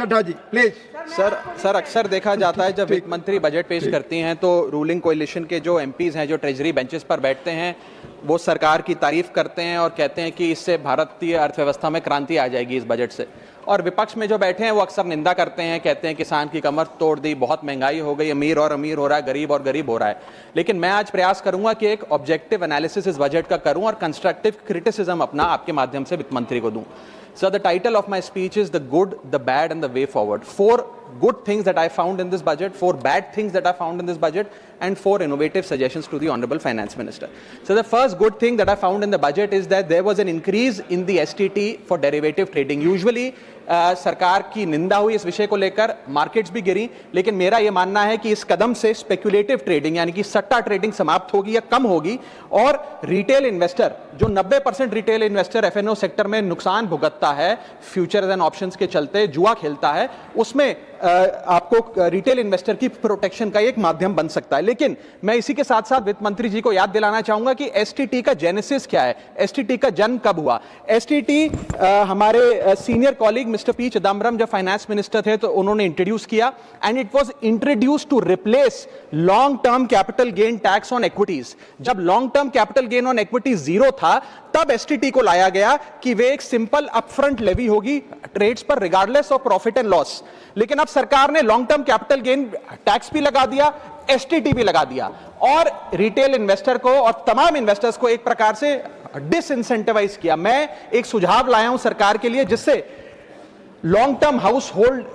Nada ji please. Sir अक्सर देखा जाता है जब वित्त मंत्री बजट पेश करती हैं तो रूलिंग कोalition के जो एमपीज हैं जो ट्रेजरी बेंचेस पर बैठते हैं वो सरकार की तारीफ करते हैं और कहते हैं कि इससे भारतीय अर्थव्यवस्था में क्रांति आ जाएगी इस बजट से, और विपक्ष में जो बैठे हैं वो अक्सर निंदा करते हैं, कहते हैं किसान की कमर तोड़ दी, बहुत महंगाई हो गई, अमीर और अमीर हो रहा है, गरीब और गरीब हो रहा है। लेकिन मैं आज प्रयास करूंगा कि एक ऑब्जेक्टिव एनालिसिस इस बजट का करूं और कंस्ट्रक्टिव क्रिटिसिज्म अपना आपके माध्यम से वित्त मंत्री को दूं। So the title of my speech is The Good, the Bad and the Way Forward. 4 good things that I found in this budget, 4 bad things that I found in this budget, and 4 innovative suggestions to the Honorable Finance Minister. So the first good thing that I found in the budget is that there was an increase in the STT for derivative trading. Usually सरकार की निंदा हुई इस विषय को लेकर, markets भी गिरी, लेकिन मेरा यह मानना है कि इस कदम से स्पेक्युलेटिव ट्रेडिंग यानी कि सट्टा ट्रेडिंग समाप्त होगी या कम होगी और रिटेल इन्वेस्टर जो 90% रिटेल इन्वेस्टर एफएनओ सेक्टर में नुकसान भुगतता है फ्यूचर्स एंड ऑप्शंस के चलते, जुआ खेलता है, उसमें आपको रिटेल इन्वेस्टर की प्रोटेक्शन का एक माध्यम बन सकता है। लेकिन मैं इसी के साथ साथ वित्त मंत्री जी को याद दिलाना चाहूंगा कि एसटीटी का जेनेसिस क्या है, एसटीटी का जन्म कब हुआ। एसटीटी हमारे senior colleague mister P Chidambaram जब फाइनेंस मिनिस्टर थे तो उन्होंने इंट्रोड्यूस किया and it was introduce to replace long term capital gain tax on equities. जब long term capital gain on equities zero था तब एसटीटी को लाया गया कि वे एक सिंपल अपफ्रंट लेवी होगी ट्रेड्स पर regardless of profit and loss. लेकिन अब सरकार ने long term capital gain tax भी लगा दिया, एसटीटी भी लगा दिया और रिटेल इन्वेस्टर को और तमाम इन्वेस्टर्स को एक प्रकार से डिसइंसेंटिवाइज किया। मैं एक सुझाव लाया हूं सरकार के लिए जिससे long term house hold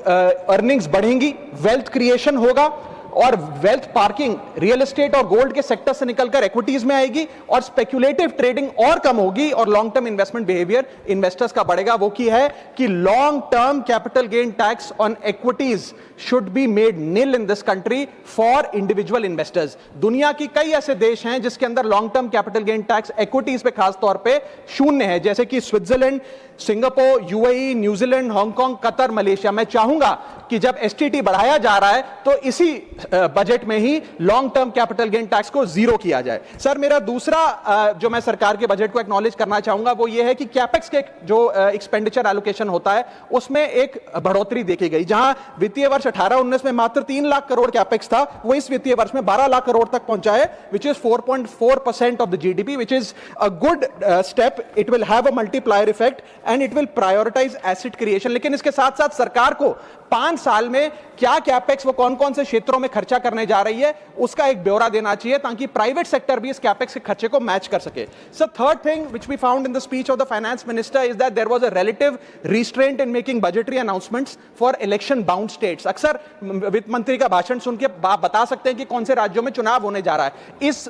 earnings बढ़ेंगी, वेल्थ क्रिएशन होगा और वेल्थ पार्किंग रियल एस्टेट और गोल्ड के सेक्टर से निकलकर इक्विटीज में आएगी और स्पेक्युलेटिव ट्रेडिंग और कम होगी और long term investment behaviour investors का बढ़ेगा। वो की है कि long term capital gain tax on equities should be made nil in this country for individual investors. दुनिया की कई ऐसे देश हैं जिसके अंदर long term capital gain tax equities पे खास तौर पे शून्य है, जैसे कि Switzerland, Singapore, UAE, New Zealand, Hong Kong, Qatar, Malaysia. मैं चाहूंगा कि जब एसटीटी बढ़ाया जा रहा है तो इसी बजट में ही long term capital gain tax को जीरो किया जाए। सर मेरा दूसरा जो मैं सरकार के बजट को एक्नॉलेज करना चाहूंगा वो ये है कि कैपेक्स के जो एक्सपेंडिचर एलोकेशन होता है उसमें एक बढ़ोतरी देखी गई। जहां वित्तीय वर्ष 18-19 में मात्र 3 लाख करोड़ कैपेक्स था वो इस वित्तीय वर्ष में 12 लाख करोड़ तक पहुंचा है, which is 4.4% of the GDP, which is a good step. It will have a multiplier effect and it will prioritise asset creation. लेकिन इसके साथ साथ सरकार को 5 साल में क्या कैपेक्स वो कौन कौन से क्षेत्रों में खर्चा करने जा रही है उसका एक ब्यौरा देना चाहिए ताकि प्राइवेट सेक्टर भी इस कैपेक्स के खर्चे को मैच कर सके। Sir third thing which we found in the speech of the finance minister is that there was a relative restraint in making budgetary announcements for election bound states. अक्सर वित्त मंत्री का भाषण सुन के आप बता सकते हैं कि कौन से राज्यों में चुनाव होने जा रहा है। इस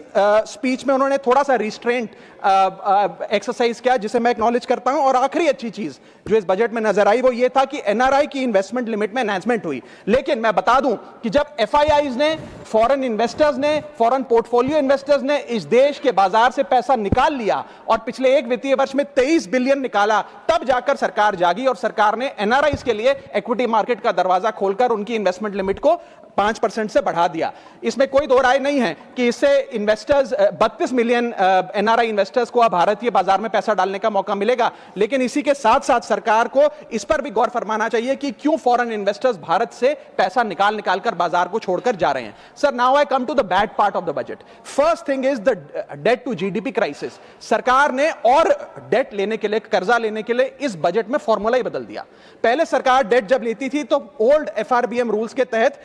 स्पीच में उन्होंने थोड़ा सा रिस्ट्रेंट एक्सरसाइज किया जिसे मैं एक्नॉलेज करता हूं। और आखिरी अच्छी चीज जो इस बजट में नजर आई वो ये था कि एनआरआई की इन्वेस्टमेंट लिमिट में एनहांसमेंट हुई। लेकिन मैं बता दूं कि जब एफआईआईज ने, फॉरेन इन्वेस्टर्स ने, फॉरेन पोर्टफोलियो इन्वेस्टर्स ने इस देश के बाजार से पैसा निकाल लिया और पिछले एक वित्तीय वर्ष में 23 बिलियन निकाला, तब जाकर सरकार जागी और सरकार ने एनआरआईज के लिए इक्विटी मार्केट का दरवाजा खोलकर उनकी इन्वेस्टमेंट लिमिट को 5% से बढ़ा दिया। इसमें कोई दो राय नहीं है कि इससे इन्वेस्टर्स 32 मिलियन एनआरआई इन्वेस्टर्स को अब भारतीय बाजार में पैसा डालने का मौका मिलेगा। लेकिन इसी के साथ साथ सरकार को इस पर भी गौर फरमाना चाहिए कि क्यों फॉरेन इन्वेस्टर्स भारत से पैसा निकाल कर बाजार को छोड़कर जा रहे हैं। Sir now I come to the bad part of the budget. First thing is the debt to GDP crisis. सरकार ने और डेट लेने के लिए, कर्जा लेने के लिए इस बजट में फॉर्मूला ही बदल दिया। पहले सरकार डेट जब लेती थी तो ओल्ड एफआरबीएम रूल्स के तहत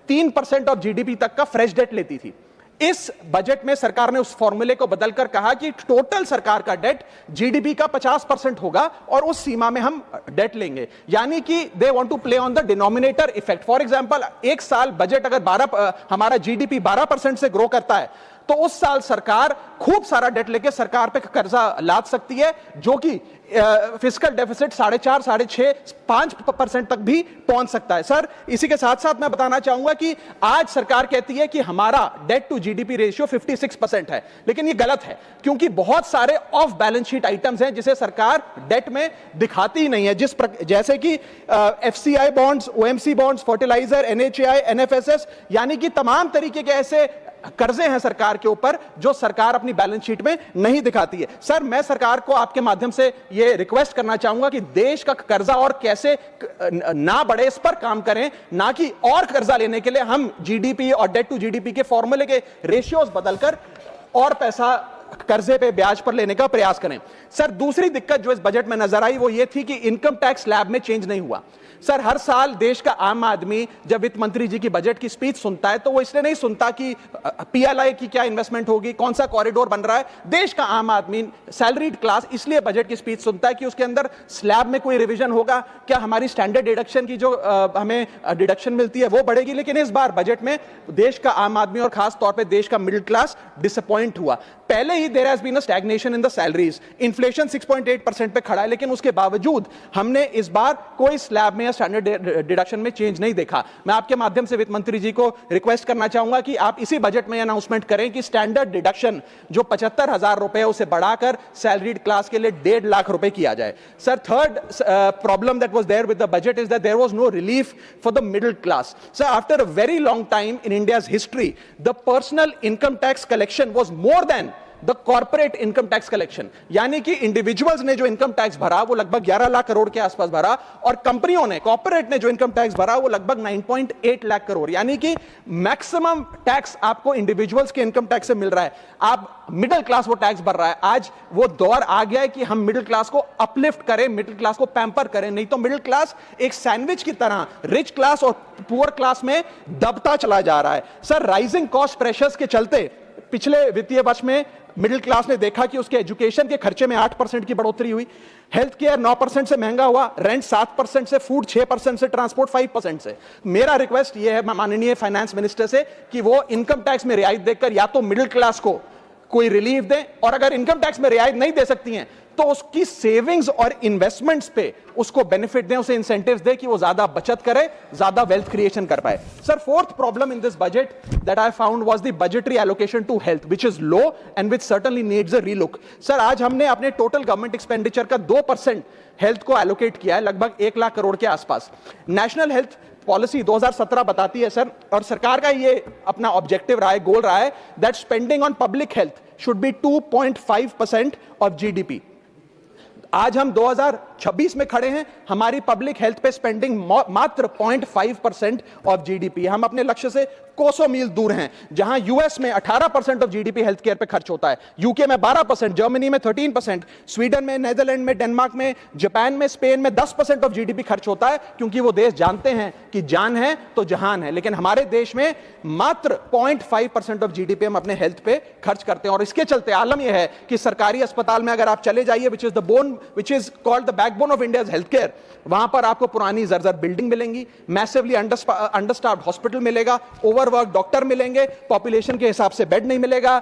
3% ऑफ जीडीपी तक का फ्रेश डेट लेती थी। इस बजट में सरकार ने उस फॉर्मूले को बदलकर कहा कि टोटल सरकार का डेट जीडीपी का 50% होगा और उस सीमा में हम डेट लेंगे। यानी कि they want to play on the denominator effect. For example एक साल बजट अगर हमारा जीडीपी 12% से ग्रो करता है तो उस साल सरकार खूब सारा डेट लेके सरकार पे कर्जा लाद सकती है जो कि फिस्कल डेफिसिट 4.5, 6.5, 5% तक भी पहुंच सकता है। सर इसी के साथ साथ मैं बताना चाहूंगा कि आज सरकार कहती है कि हमारा डेट टू जीडीपी रेशियो 56% है, लेकिन ये गलत है क्योंकि बहुत सारे ऑफ बैलेंस शीट आइटम्स हैं जिसे सरकार डेट में दिखाती ही नहीं है, जैसे कि FCI bonds, OMC bonds, fertiliser, NHAI, NFSS, यानी कि तमाम तरीके के ऐसे कर्जे हैं सरकार के ऊपर जो सरकार अपनी बैलेंस शीट में नहीं दिखाती है। सर, मैं सरकार को आपके माध्यम से यह रिक्वेस्ट करना चाहूंगा कि देश का कर्जा और कैसे ना बढ़े इस पर काम करें, ना कि और कर्जा लेने के लिए हम जीडीपी और डेट टू जीडीपी के फॉर्मूले के रेशियोज बदलकर और पैसा कर्जे पे ब्याज पर लेने का प्रयास करें। सर, दूसरी दिक्कत जो इस बजट में नजर आई वो ये थी कि इनकम टैक्स स्लैब में चेंज नहीं हुआ। सर, हर साल देश का आम आदमी जब वित्त मंत्री जी की बजट की स्पीच सुनता है तो वो इसलिए नहीं सुनता कि पीएलआई की क्या इन्वेस्टमेंट होगी, कौन सा कॉरिडोर बन रहा है। देश का आम आदमी, सैलरीड क्लास, इसलिए बजट की स्पीच सुनता है कि उसके अंदर स्लैब में कोई रिवीजन होगा, क्या हमारी स्टैंडर्ड डिडक्शन की जो हमें डिडक्शन मिलती है वो बढ़ेगी। लेकिन इस बार बजट में देश का आम आदमी और खास तौर पर देश का मिडिल क्लास डिसअपॉइंट हुआ। पहले ही there has been a stagnation in the salaries, inflation 6.8% पे खड़ा है, लेकिन उसके बावजूद हमने इस बार कोई स्लैब में या स्टैंडर्ड डिडक्शन में चेंज नहीं देखा। मैं आपके माध्यम से वित्त मंत्री जी को रिक्वेस्ट करना चाहूंगा कि आप इसी बजट में अनाउंसमेंट करें कि स्टैंडर्ड डिडक्शन जो 75,000 रुपए उसे बढ़ाकर सैलरीड क्लास के लिए 1.5 लाख रुपए किया जाए। Sir, third problem that was there with the budget is that there was no relief for the middle class. Sir, after a very long time in India's history the personal income tax collection was more than the corporate income tax collection, यानी कि individuals ने जो income tax भरा वो लगभग 11 लाख करोड़ के आसपास भरा, और कंपनियों ने, कॉर्पोरेट ने जो इनकम टैक्स भरा वो लगभग 9.8 लाख करोड़, यानी कि मैक्सिमम टैक्स आपको इंडिविजुअल्स के इनकम टैक्स से मिल रहा है। आप मिडिल क्लास वो टैक्स भर रहा है। आज वो दौर आ गया है कि हम मिडिल क्लास को अपलिफ्ट करें, मिडिल क्लास को पैम्पर करें, नहीं तो मिडिल क्लास एक सैंडविच की तरह रिच क्लास और पुअर क्लास में दबता चला जा रहा है। सर, राइजिंग कॉस्ट प्रेशर्स के चलते पिछले वित्तीय वर्ष में मिडिल क्लास ने देखा कि उसके एजुकेशन के खर्चे में 8% की बढ़ोतरी हुई, हेल्थ केयर 9% से महंगा हुआ, रेंट 7% से, फूड 6% से, ट्रांसपोर्ट 5% से। मेरा रिक्वेस्ट यह है माननीय फाइनेंस मिनिस्टर से कि वो इनकम टैक्स में रियायत देकर या तो मिडिल क्लास को कोई रिलीफ दें, और अगर इनकम टैक्स में रियायत नहीं दे सकती हैं तो उसकी सेविंग्स और इन्वेस्टमेंट्स पे उसको बेनिफिट दें, उसे इंसेंटिव्स दें कि वो ज्यादा बचत करे, ज्यादा वेल्थ क्रिएशन कर पाए। Sir, fourth problem in this budget that I found was the budgetary allocation to health, which is low and which certainly needs a relook. Sir, आज हमने अपने टोटल गवर्नमेंट एक्सपेंडिचर का 2% हेल्थ को allocate किया है, लगभग 1 लाख करोड़ के आसपास। नेशनल हेल्थ पॉलिसी 2017 बताती है सर, और सरकार का ये अपना ऑब्जेक्टिव रहा है, गोल रहा है, that spending on public health should be 2.5% of GDP. आज हम 2026 में खड़े हैं, हमारी पब्लिक हेल्थ पे स्पेंडिंग मात्र 0.5% ऑफ जीडीपी। हम अपने लक्ष्य से कोसों मील दूर हैं। जहां यूएस में 18% ऑफ जीडीपी हेल्थ केयर पे खर्च होता है, यूके में 12%, जर्मनी में 13%, स्वीडन में, नेदरलैंड में, डेनमार्क में, जापान में, स्पेन में 10% ऑफ जीडीपी खर्च होता है, क्योंकि वो देश जानते हैं कि जान है तो जहान है। लेकिन हमारे देश में मात्र 0.5% ऑफ जीडीपी हम अपने हेल्थ पे खर्च करते हैं, और इसके चलते आलम यह है कि सरकारी अस्पताल में अगर आप चले जाइए, which is the bone, which is called the backbone of India's healthcare, वहां पर आपको पुरानी जर्जर बिल्डिंग मिलेंगी, मैसिवली अंडरस्टाफ्ड हॉस्पिटल मिलेगा, ओवरवर्क डॉक्टर मिलेंगे, पॉपुलेशन के हिसाब से बेड नहीं मिलेगा,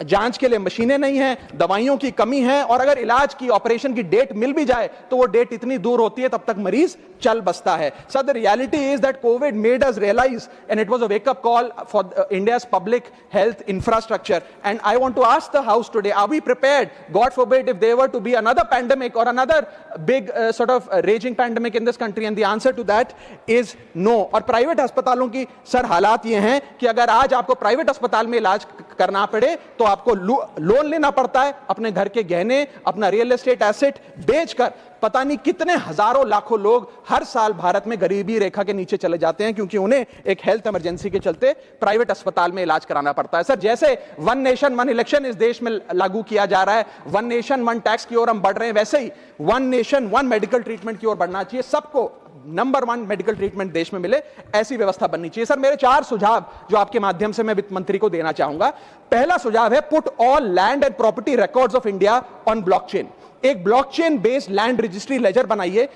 जांच के लिए मशीनें नहीं हैं, दवाइयों की कमी है, और अगर इलाज की, ऑपरेशन की डेट मिल भी जाए तो वो डेट इतनी दूर होती है तब तक मरीज चल बसता है। Sir, the reality is that Covid made us realise and it was a wake up call for India's public health infrastructure, and I want to ask the House today, are we prepared, God forbid, if there were to be another pandemic or another big sort of raging pandemic in this country, and the answer to that is no। और private अस्पतालों की sir हालात ये हैं कि अगर आज आपको प्राइवेट अस्पताल में इलाज करना पड़े तो आपको लोन लेना पड़ता है, अपने घर के गहने, अपना रियल एस्टेट एसेट बेचकर पता नहीं कितने हजारों लाखों लोग हर साल भारत में गरीबी रेखा के नीचे चले जाते हैं, क्योंकि उन्हें एक हेल्थ इमरजेंसी के चलते प्राइवेट अस्पताल में इलाज कराना पड़ता है। सर, जैसे वन नेशन वन इलेक्शन इस देश में लागू किया जा रहा है, वन नेशन वन टैक्स की ओर हम बढ़ रहे हैं, वैसे ही one nation one medical treatment की ओर बढ़ना चाहिए। सबको नंबर 1 मेडिकल ट्रीटमेंट देश में मिले, ऐसी व्यवस्था बननी चाहिए। सर, मेरे 4 सुझाव जो आपके माध्यम से मैं वित्त मंत्री को देना चाहूंगा। पहला सुझाव है, put all land and property records of India on blockchain. एक blockchain based land registry ledger बनाइए।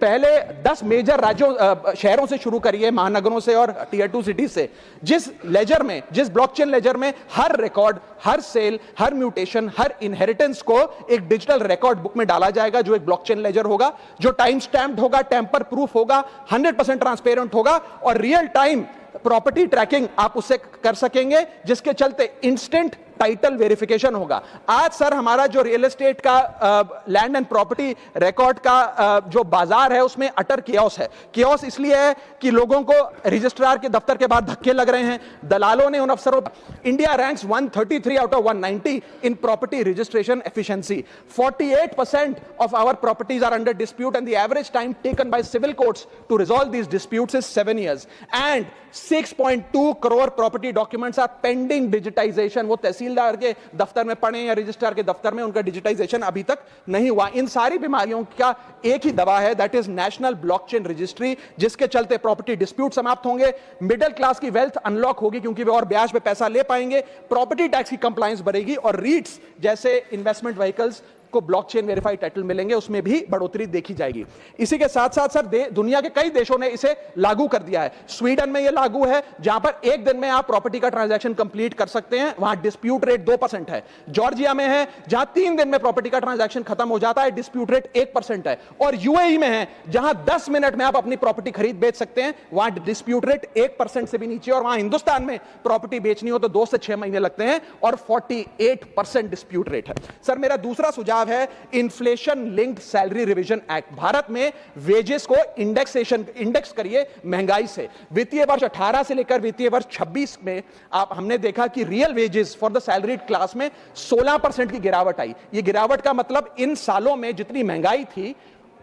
पहले 10 मेजर राज्यों, शहरों से शुरू करिए, महानगरों से और टियर 2 सिटीज से, जिस लेजर में, जिस ब्लॉकचेन लेजर में हर रिकॉर्ड, हर सेल, हर म्यूटेशन, हर इनहेरिटेंस को एक डिजिटल रिकॉर्ड बुक में डाला जाएगा, जो एक ब्लॉकचेन लेजर होगा, जो टाइम स्टैम्प्ड होगा, टेम्पर प्रूफ होगा, 100% ट्रांसपेरेंट होगा, और रियल टाइम प्रॉपर्टी ट्रैकिंग आप उससे कर सकेंगे, जिसके चलते इंस्टेंट टाइटल वेरिफिकेशन होगा। आज सर हमारा जो रियल एस्टेट का लैंड एंड प्रॉपर्टी रिकॉर्ड का जो बाजार है उसमें अटर कियोस है। कियोस इसलिए है कि लोगों को रजिस्ट्रार के दफ्तर के बाहर धक्के लग रहे हैं, दलालों ने उन अफसरों। India ranks 133 out of 190 in property registration efficiency. 48% of our properties are under dispute and the average time taken by civil courts to resolve these disputes is 7 years and 6.2 crore property documents are pending digitization। वो तहसीलदार के दफ्तर में पड़े या registrar के दफ्तर में, उनका डिजिटाइजेशन अभी तक नहीं हुआ। इन सारी बीमारियों का एक ही दवा है, that is national blockchain registry, जिसके चलते प्रॉपर्टी डिस्प्यूट समाप्त होंगे, मिडिल क्लास की वेल्थ अनलॉक होगी क्योंकि वे और ब्याज पे पैसा ले पाएंगे, प्रॉपर्टी टैक्स की कंप्लायंस बढ़ेगी और रीट्स जैसे इन्वेस्टमेंट व्हीकल्स को ब्लॉकचेन वेरीफाइड टाइटल मिलेंगे, उसमें भी बढ़ोतरी देखी जाएगी। इसी के साथ साथ सर दुनिया के कई देशों ने इसे लागू कर दिया है। स्वीडन में यह लागू है जहां पर एक दिन में आप प्रॉपर्टी का ट्रांजैक्शन कंप्लीट कर सकते हैं, वहां डिस्प्यूट रेट 2% है। जॉर्जिया में है जहां 3 दिन में प्रॉपर्टी का ट्रांजैक्शन खत्म हो जाता है, डिस्प्यूट रेट 1% है। और यूएई में है जहां 10 मिनट में आप अपनी प्रॉपर्टी खरीद बेच सकते हैं, वहां डिस्प्यूट रेट 1% से भी नीचे। और वहां हिंदुस्तान में प्रॉपर्टी बेचनी हो तो 2 से 6 महीने लगते हैं और 48% डिस्प्यूट रेट है। सर मेरा दूसरा सुझाव है inflation linked salary revision act. Bharat में वेजेस को इंडेक्स करिए महंगाई से। वित्तीय वर्ष 18 से लेकर वित्तीय वर्ष 26 में हमने देखा कि real wages for the salaried class में 16% की गिरावट आई। यह गिरावट का मतलब इन सालों में जितनी महंगाई थी,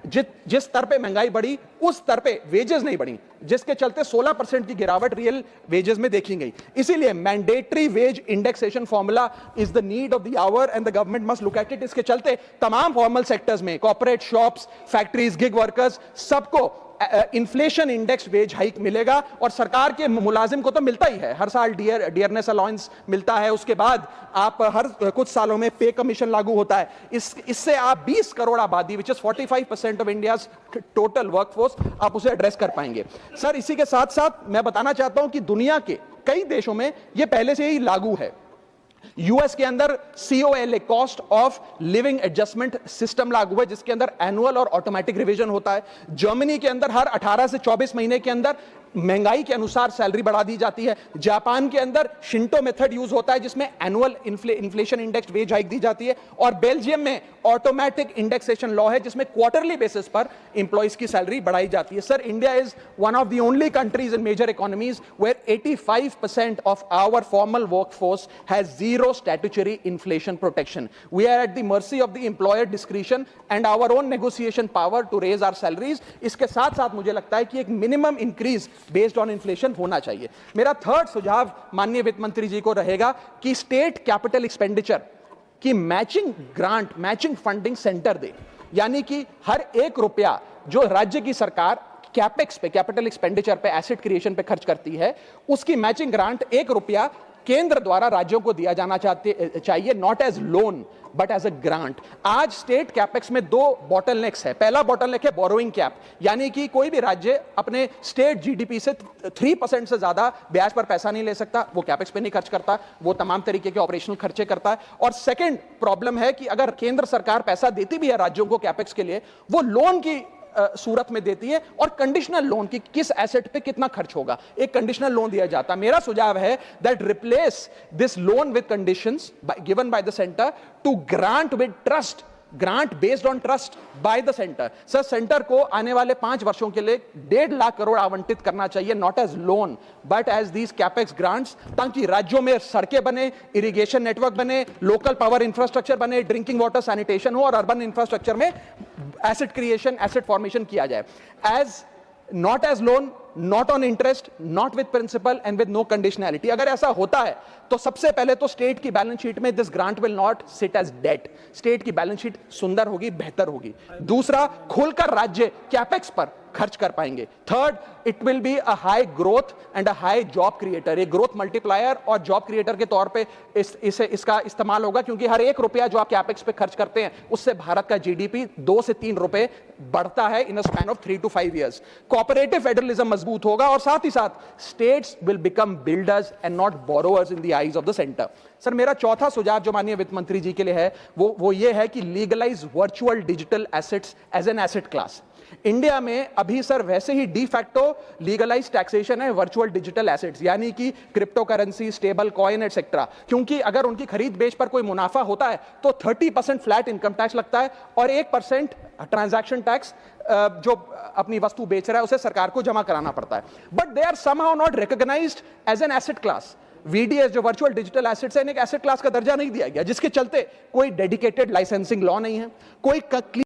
जिस स्तर पे महंगाई बढ़ी उस स्तर पे वेजेस नहीं बढ़ी, जिसके चलते 16% की गिरावट रियल वेजेस में देखी गई। इसीलिए mandatory wage indexation formula is the need of the hour and the government must look at it. इसके चलते तमाम फॉर्मल सेक्टर्स में corporate, shops, factories, gig workers सबको इन्फ्लेशन इंडेक्स वेज हाइक मिलेगा। और सरकार के मुलाजिम को तो मिलता ही है, हर साल डियरनेस अलाउंस मिलता है, उसके बाद आप हर कुछ सालों में पे कमीशन लागू होता है। इससे आप 20 करोड़ आबादी, which is 45% of India's total workforce, आप उसे एड्रेस कर पाएंगे। सर इसी के साथ साथ मैं बताना चाहता हूं कि दुनिया के कई देशों में यह पहले से ही लागू है। यूएस के अंदर COLA, cost of living adjustment system लागू है, जिसके अंदर एनुअल और ऑटोमेटिक रिवीजन होता है। जर्मनी के अंदर हर 18 से 24 महीने के अंदर महंगाई के अनुसार सैलरी बढ़ा दी जाती है। जापान के अंदर शिंटो मेथड यूज होता है जिसमें annual inflation index wage hike दी जाती है। और बेल्जियम में ऑटोमेटिक इंडेक्सेशन लॉ है जिसमें क्वार्टरली बेसिस पर एम्प्लॉइज की सैलरी बढ़ाई जाती है। Sir India is one of the only countries in major economies where 85% of our formal workforce has zero statutory inflation protection. We are at the mercy of the employer discretion and our own negotiation power to raise our salaries. इसके साथ साथ मुझे लगता है कि एक minimum increase based on inflation होना चाहिए। मेरा थर्ड सुझाव माननीय वित्त मंत्री जी को रहेगा कि स्टेट कैपिटल एक्सपेंडिचर की matching grant, matching funding centre दे, यानी कि हर 1 रुपया जो राज्य की सरकार कैपेक्स पे, कैपिटल एक्सपेंडिचर पे, एसेट क्रिएशन पे खर्च करती है, उसकी मैचिंग ग्रांट 1 रुपया केंद्र द्वारा राज्यों को दिया जाना चाहिए, not as loan but as a grant. आज स्टेट कैपेक्स में 2 बॉटलनेक्स है। पहला बॉटलनेक है बोरोइंग कैप, यानी कि कोई भी राज्य अपने स्टेट जीडीपी से 3% से ज्यादा ब्याज पर पैसा नहीं ले सकता, वो कैपेक्स पे नहीं खर्च करता, वो तमाम तरीके के ऑपरेशनल खर्चे करता है। और सेकंड प्रॉब्लम है कि अगर केंद्र सरकार पैसा देती भी है राज्यों को कैपेक्स के लिए, वो लोन की सूरत में देती है और कंडीशनल लोन की किस एसेट पे कितना खर्च होगा, एक कंडीशनल लोन दिया जाता है। मेरा सुझाव है that replace this loan with conditions given by the centre to grant with trust, grant based on trust by the centre. Sir centre को आने वाले 5 वर्षों के लिए 1.5 लाख करोड़ आवंटित करना चाहिए, not as loan but as these capex grants, ताकि राज्यों में सड़कें बने, इरिगेशन नेटवर्क बने, लोकल पावर इंफ्रास्ट्रक्चर बने, ड्रिंकिंग वाटर सैनिटेशन हो और अर्बन इंफ्रास्ट्रक्चर में एसेट क्रिएशन, एसेट फॉर्मेशन किया जाए। As not as loan, not on interest, not with principal and with no conditionality. अगर ऐसा होता है तो सबसे पहले तो स्टेट की बैलेंस शीट में this grant will not sit as debt, state की बैलेंस शीट सुंदर होगी, बेहतर होगी। दूसरा, खुलकर राज्य कैपेक्स पर खर्च कर पाएंगे। Third, it will be a high growth and a high job creator, एक ग्रोथ मल्टीप्लायर और जॉब क्रिएटर के तौर पे इसका इस्तेमाल होगा, क्योंकि हर 1 रुपया जो आप कैपेक्स पे खर्च करते हैं उससे भारत का जीडीपी 2 से 3 रुपए बढ़ता है in a span of 3 to 5 years। Cooperative federalism मजबूत होगा और साथ ही साथ states will become builders and not borrowers in the eyes of the centre. Sir मेरा चौथा सुझाव जो माननीय वित्त मंत्री जी के लिए है वो ये है कि legalize virtual digital assets as an asset class. India में अभी सर वैसे ही डी फैक्टो लीगलाइज टैक्सेशन है वर्चुअल डिजिटल एसेट्स, यानी कि crypto currency, stable coin etcetera, क्योंकि अगर उनकी खरीद बेच पर कोई मुनाफा होता है तो 30% फ्लैट इनकम टैक्स लगता है और 1% ट्रांजैक्शन टैक्स जो अपनी वस्तु बेच रहा है उसे सरकार को जमा कराना पड़ता है। But they are somehow not recognised as an asset class. VDS जो वर्चुअल डिजिटल एसेट्स है, इन्हें एक एसेट क्लास का दर्जा नहीं दिया गया, जिसके चलते कोई डेडिकेटेड लाइसेंसिंग लॉ नहीं है, कोई